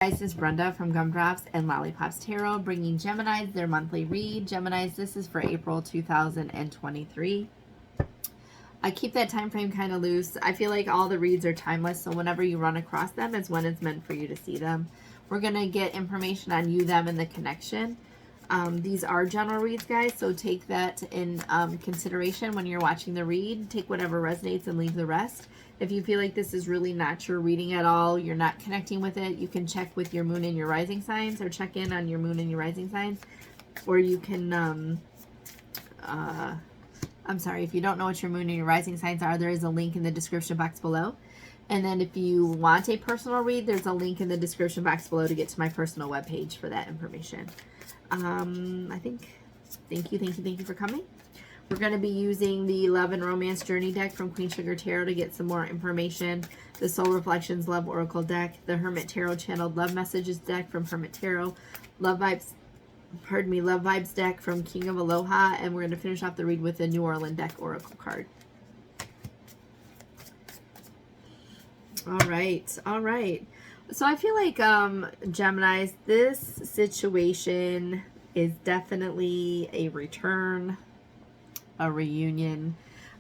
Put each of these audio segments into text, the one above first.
Guys, this is Brenda from Gumdrops and Lollipops Tarot, bringing Geminis their monthly read. Geminis, this is for April 2023. I keep that time frame kind of loose. I feel like all the reads are timeless, so whenever you run across them is when it's meant for you to see them. We're going to get information on you, them, and the connection. These are general reads, guys, so take that in consideration when you're watching the read. Take whatever resonates and leave the rest. If you feel like this is really not your reading at all, you're not connecting with it, you can check with your moon and your rising signs, or check in on your moon and your rising signs. Or you can, I'm sorry, if you don't know what your moon and your rising signs are, there is a link in the description box below. And then if you want a personal read, there's a link in the description box below to get to my personal webpage for that information. Thank you for coming. We're going to be using the Love and Romance Journey deck from Queen Sugar Tarot to get some more information. The Soul Reflections Love Oracle deck. The Hermit Tarot Channeled Love Messages deck from Hermit Tarot. Love Vibes deck from King of Aloha. And we're going to finish off the read with the New Orleans deck Oracle card. All right. So I feel like, Geminis, this situation is definitely a return, a reunion.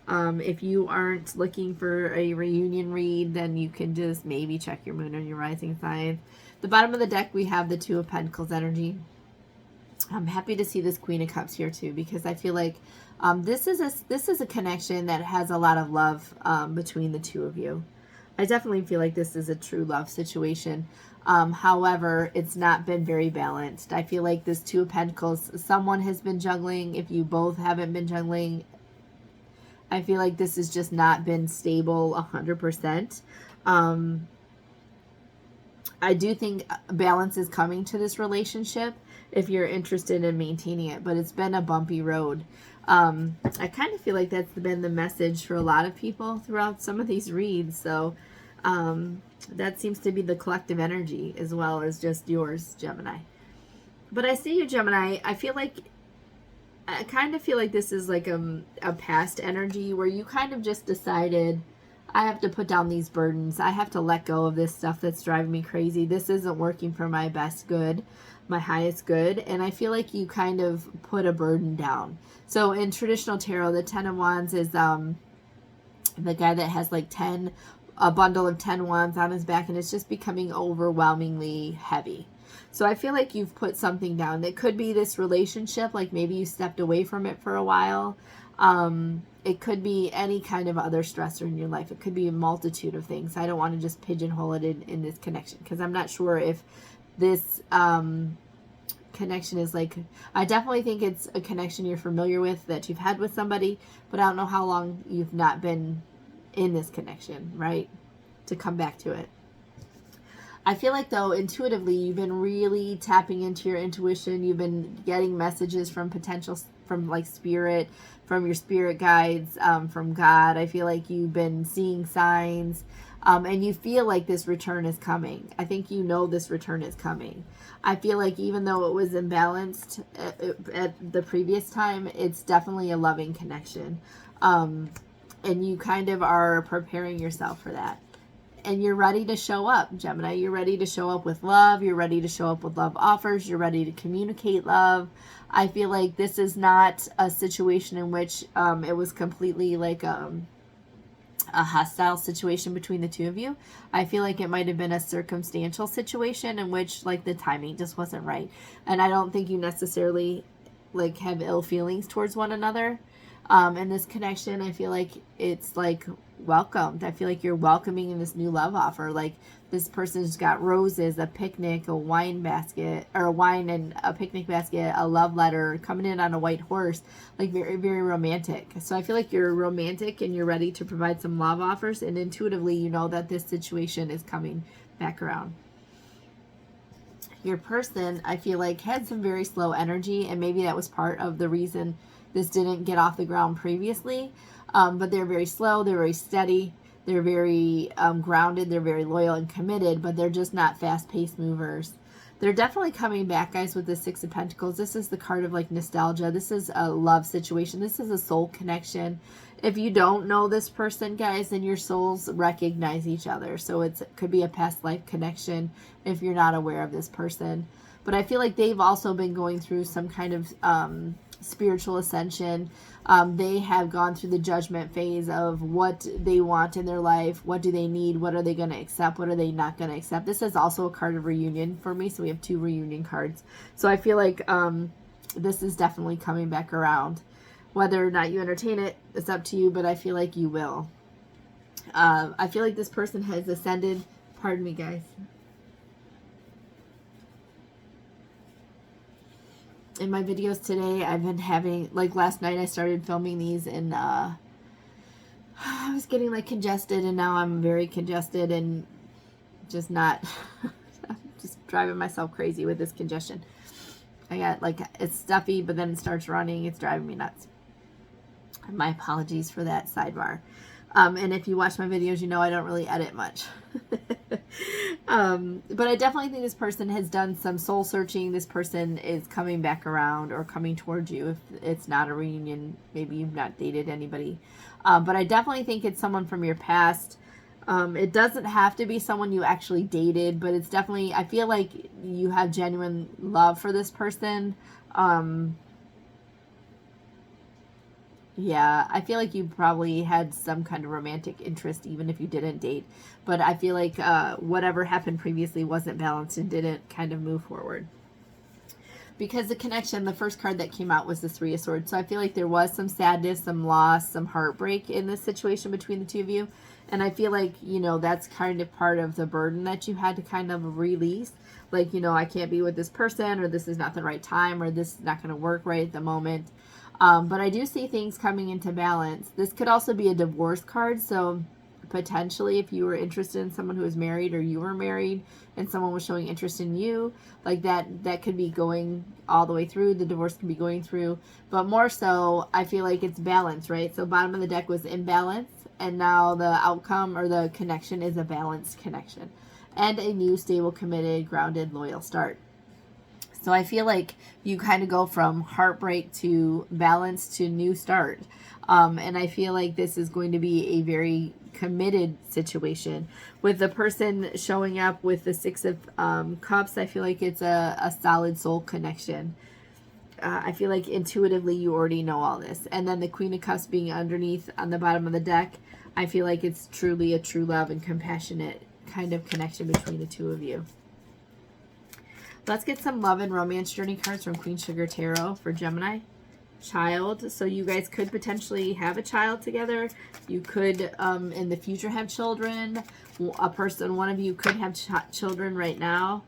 If you aren't looking for a reunion read, then you can just maybe check your moon and your rising sign. The bottom of the deck, we have the Two of Pentacles energy. I'm happy to see this Queen of Cups here too, because I feel like this is a connection that has a lot of love between the two of you. I definitely feel like this is a true love situation. However, it's not been very balanced. I feel like this Two of Pentacles, someone has been juggling. If you both haven't been juggling, I feel like this has just not been stable 100%. I do think balance is coming to this relationship if you're interested in maintaining it, but it's been a bumpy road. I kind of feel like that's been the message for a lot of people throughout some of these reads. So that seems to be the collective energy as well as just yours, Gemini. But I see you, Gemini. I kind of feel like this is like a past energy where you kind of just decided, I have to put down these burdens. I have to let go of this stuff that's driving me crazy. This isn't working for my best good, my highest good. And I feel like you kind of put a burden down. So in traditional tarot, the Ten of Wands is the guy that has like a bundle of 10 wands on his back, and it's just becoming overwhelmingly heavy. So I feel like you've put something down. That could be this relationship, like maybe you stepped away from it for a while. It could be any kind of other stressor in your life. It could be a multitude of things. I don't want to just pigeonhole it in this connection, because I'm not sure if this connection is like, I definitely think it's a connection you're familiar with, that you've had with somebody, but I don't know how long you've not been in this connection, right? To come back to it. I feel like, though, intuitively, you've been really tapping into your intuition. You've been getting messages from like spirit, from your spirit guides, from God. I feel like you've been seeing signs, and you feel like this return is coming. I think you know this return is coming. I feel like even though it was imbalanced at the previous time, it's definitely a loving connection. And you kind of are preparing yourself for that. And you're ready to show up, Gemini. You're ready to show up with love. You're ready to show up with love offers. You're ready to communicate love. I feel like this is not a situation in which it was completely like a hostile situation between the two of you. I feel like it might have been a circumstantial situation in which like the timing just wasn't right. And I don't think you necessarily like have ill feelings towards one another. In this connection, I feel like it's like welcomed. I feel like you're welcoming in this new love offer. Like this person's got roses, a picnic, a wine basket, or a wine and a picnic basket, a love letter, coming in on a white horse, like very, very romantic. So I feel like you're romantic and you're ready to provide some love offers, and intuitively you know that this situation is coming back around. Your person, I feel like, had some very slow energy, and maybe that was part of the reason this didn't get off the ground previously. But they're very slow, they're very steady, they're very grounded, they're very loyal and committed, but they're just not fast-paced movers. They're definitely coming back, guys, with the Six of Pentacles. This is the card of like nostalgia. This is a love situation. This is a soul connection. If you don't know this person, guys, then your souls recognize each other. So it could be a past life connection if you're not aware of this person. But I feel like they've also been going through some kind of spiritual ascension. They have gone through the judgment phase of what they want in their life. What do they need? What are they going to accept? What are they not going to accept? This is also a card of reunion for me. So we have 2 reunion cards. So I feel like this is definitely coming back around. Whether or not you entertain it, it's up to you, but I feel like you will. I feel like this person has ascended. Pardon me, guys. In my videos today, I've been having, like last night I started filming these and I was getting like congested, and now I'm very congested and just not, just driving myself crazy with this congestion. I got like, it's stuffy, but then it starts running. It's driving me nuts. My apologies for that sidebar. And if you watch my videos, you know I don't really edit much. But I definitely think this person has done some soul searching. This person is coming back around or coming towards you. If it's not a reunion, maybe you've not dated anybody. But I definitely think it's someone from your past. It doesn't have to be someone you actually dated, but it's definitely, I feel like you have genuine love for this person. Yeah, I feel like you probably had some kind of romantic interest even if you didn't date. But I feel like whatever happened previously wasn't balanced and didn't kind of move forward. Because the connection, the first card that came out was the 3 of Swords. So I feel like there was some sadness, some loss, some heartbreak in this situation between the 2 of you. And I feel like, you know, that's kind of part of the burden that you had to kind of release. Like, you know, I can't be with this person, or this is not the right time, or this is not going to work right at the moment. But I do see things coming into balance. This could also be a divorce card. So potentially if you were interested in someone who was married, or you were married and someone was showing interest in you, like that could be going all the way through. The divorce can be going through. But more so, I feel like it's balance, right? So bottom of the deck was imbalance. And now the outcome or the connection is a balanced connection. And a new, stable, committed, grounded, loyal start. So I feel like you kind of go from heartbreak to balance to new start. And I feel like this is going to be a very committed situation. With the person showing up with the 6 of Cups, I feel like it's a solid soul connection. I feel like intuitively you already know all this. And then the Queen of Cups being underneath on the bottom of the deck, I feel like it's truly a true love and compassionate kind of connection between the 2 of you. Let's get some love and romance journey cards from Queen Sugar Tarot for Gemini. Child. So you guys could potentially have a child together. You could in the future have children. One of you could have children right now.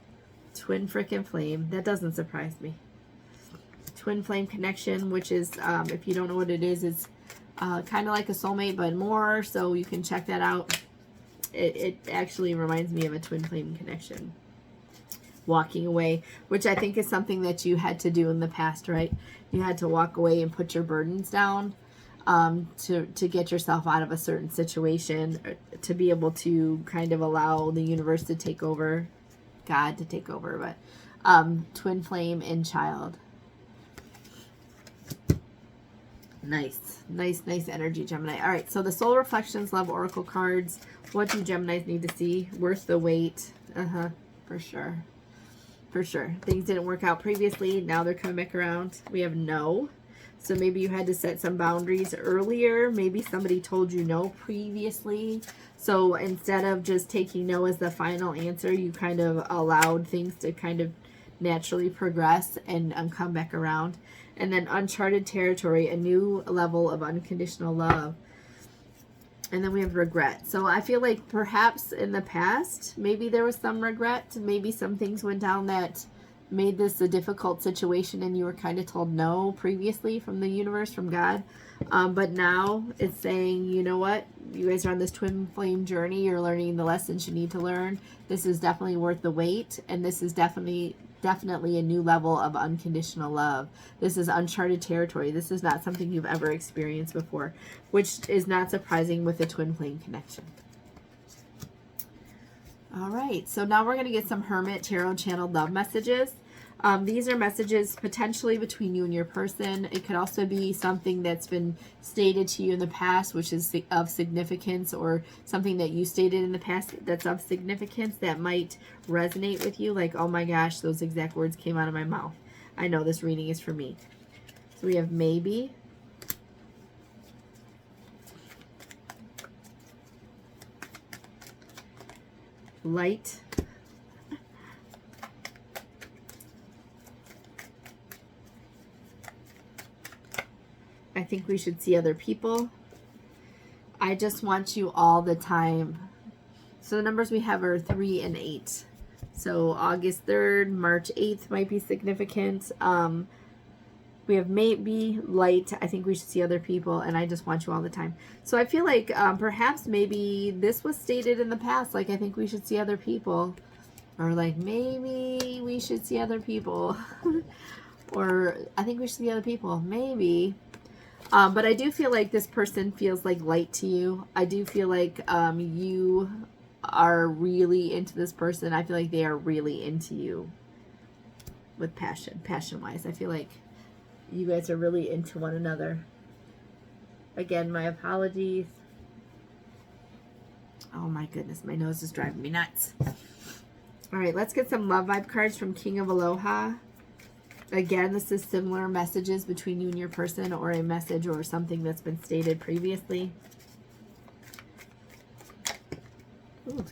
Twin frickin' flame. That doesn't surprise me. Twin flame connection, which is, if you don't know what it is, it's kind of like a soulmate, but more. So you can check that out. It actually reminds me of a twin flame connection. Walking away, which I think is something that you had to do in the past, right? You had to walk away and put your burdens down to get yourself out of a certain situation, to be able to kind of allow the universe to take over, God to take over. But twin flame and child. Nice energy, Gemini. All right, so the Soul Reflections Love Oracle cards. What do Geminis need to see? Worth the wait. For sure. For sure. Things didn't work out previously. Now they're coming back around. We have no. So maybe you had to set some boundaries earlier. Maybe somebody told you no previously. So instead of just taking no as the final answer, you kind of allowed things to kind of naturally progress and come back around. And then uncharted territory, a new level of unconditional love. And then we have regret. So I feel like perhaps in the past, maybe there was some regret. Maybe some things went down that made this a difficult situation and you were kind of told no previously from the universe, from God. But now it's saying, you know what? You guys are on this twin flame journey. You're learning the lessons you need to learn. This is definitely worth the wait. And this is definitely a new level of unconditional love. This is uncharted territory. This is not something you've ever experienced before, which is not surprising with a twin flame connection. All right, so now we're going to get some Hermit Tarot channeled love messages. These are messages potentially between you and your person. It could also be something that's been stated to you in the past, which is of significance, or something that you stated in the past that's of significance that might resonate with you. Like, oh my gosh, those exact words came out of my mouth. I know this reading is for me. So we have maybe. Light. I think we should see other people. I just want you all the time. So the numbers we have are 3 and 8. So August 3rd, March 8th might be significant. We have maybe, light, I think we should see other people, and I just want you all the time. So I feel like perhaps maybe this was stated in the past, like I think we should see other people. Or like maybe we should see other people. Or I think we should see other people. Maybe. But I do feel like this person feels like light to you. I do feel like you are really into this person. I feel like they are really into you with passion, passion-wise. I feel like you guys are really into one another. Again, my apologies. Oh my goodness, my nose is driving me nuts. All right, let's get some love vibe cards from King of Aloha. Again, this is similar messages between you and your person, or a message or something that's been stated previously. Ooh.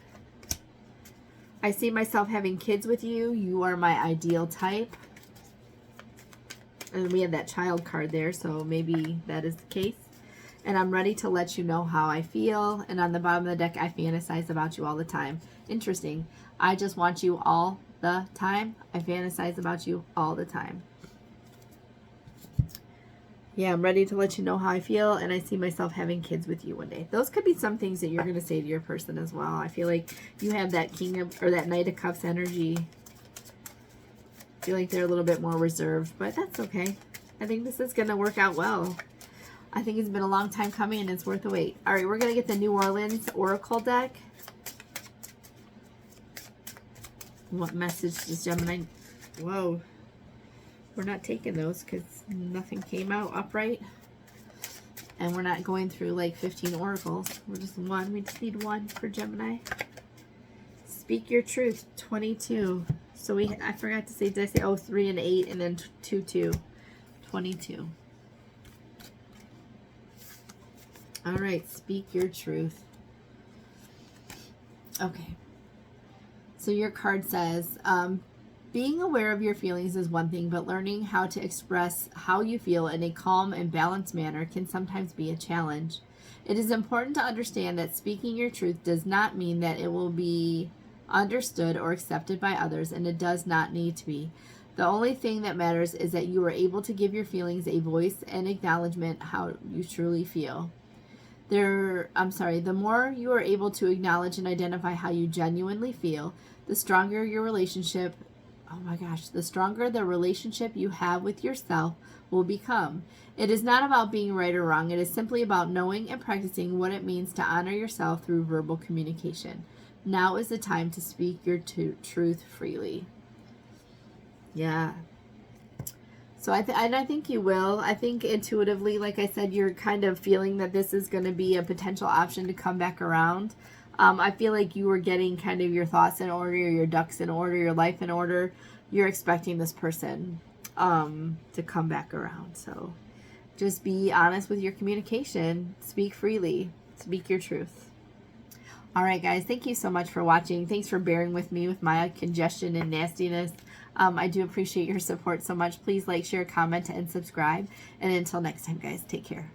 I see myself having kids with you. You are my ideal type. And we have that child card there, so maybe that is the case. And I'm ready to let you know how I feel. And on the bottom of the deck, I fantasize about you all the time. Interesting. I just want you all the time. I fantasize about you all the time. Yeah, I'm ready to let you know how I feel, and I see myself having kids with you one day. Those could be some things that you're going to say to your person as well. I feel like you have that King of, or that Knight of Cups energy. I feel like they're a little bit more reserved, but that's okay. I think this is going to work out well. I think it's been a long time coming, and it's worth the wait. All right, we're going to get the New Orleans Oracle deck. What message does Gemini... Whoa. We're not taking those because nothing came out upright. And we're not going through like 15 oracles. We're just one. We just need one for Gemini. Speak your truth. 22. So I forgot to say, did I say, oh, 3 and 8 and then 2, 2. 22. All right. Speak your truth. Okay. So your card says, being aware of your feelings is one thing, but learning how to express how you feel in a calm and balanced manner can sometimes be a challenge. It is important to understand that speaking your truth does not mean that it will be understood or accepted by others, and it does not need to be. The only thing that matters is that you are able to give your feelings a voice and acknowledgement how you truly feel. The more you are able to acknowledge and identify how you genuinely feel, the stronger your relationship, the stronger the relationship you have with yourself will become. It is not about being right or wrong. It is simply about knowing and practicing what it means to honor yourself through verbal communication. Now is the time to speak your truth freely. Yeah. So I think you will. I think intuitively, like I said, you're kind of feeling that this is going to be a potential option to come back around. I feel like you were getting kind of your thoughts in order, your ducks in order, your life in order. You're expecting this person to come back around. So just be honest with your communication. Speak freely. Speak your truth. All right, guys. Thank you so much for watching. Thanks for bearing with me with my congestion and nastiness. I do appreciate your support so much. Please like, share, comment, and subscribe. And until next time, guys, take care.